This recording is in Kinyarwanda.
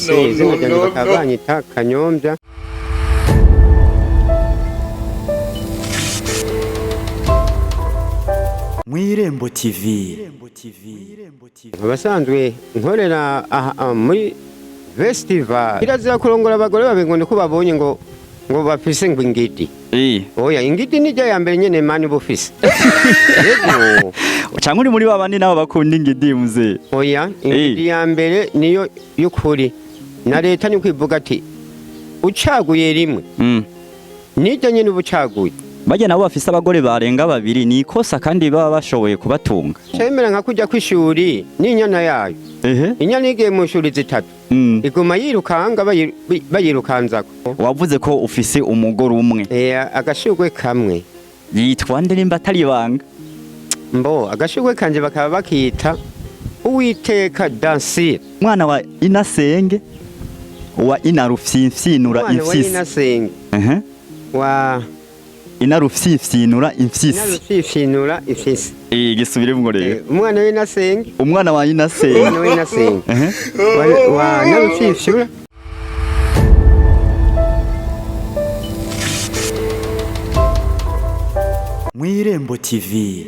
izina ryanjye bakaba banyita Kanyombya. Mwirembo TV. Abasanzwe nkorera muri festival kirazira kurongora abagore babingo ndiko babonye ngo bafise ngo ingiti. Oya ingiti nije ya mbere nyene mani bufise. Yego. Cyangwa uri muri babandi nabo bakunda ingiti muze. Oya ingiti ya mbere niyo yukuri. Na leta ni kwivuga ati ucaguye rimwe. Nije nyene ubucaguye. Bajya nabo bafise abagore barenga babiri ni ikosa kandi baba bashoboye kubatunga. Cyemera nka kujya kwishuri n'inyana yayo. Inyana igiye mu shuri zitatu. Iguma yirukanga bayirukanzako. Wavuze ko ufise umugore umwe. Agashugwe kamwe. Yitwa nde nimba atari banga? Mbo agashugwe kanje bakaba bakita Uwiteka Dansir. Mwana wa Inasenge wa Inarufyinfyinura Wa Inasenge. Wa Inarufyinfyinura imfyisi. Inarufyinfyinura imfyisi. Gisubire ngo rero. Umwana wa Inasenge. Umwana wa Inasenge. Umwana wa Inasenge. Wa Inarufyinfyinura. Mwirembo TV.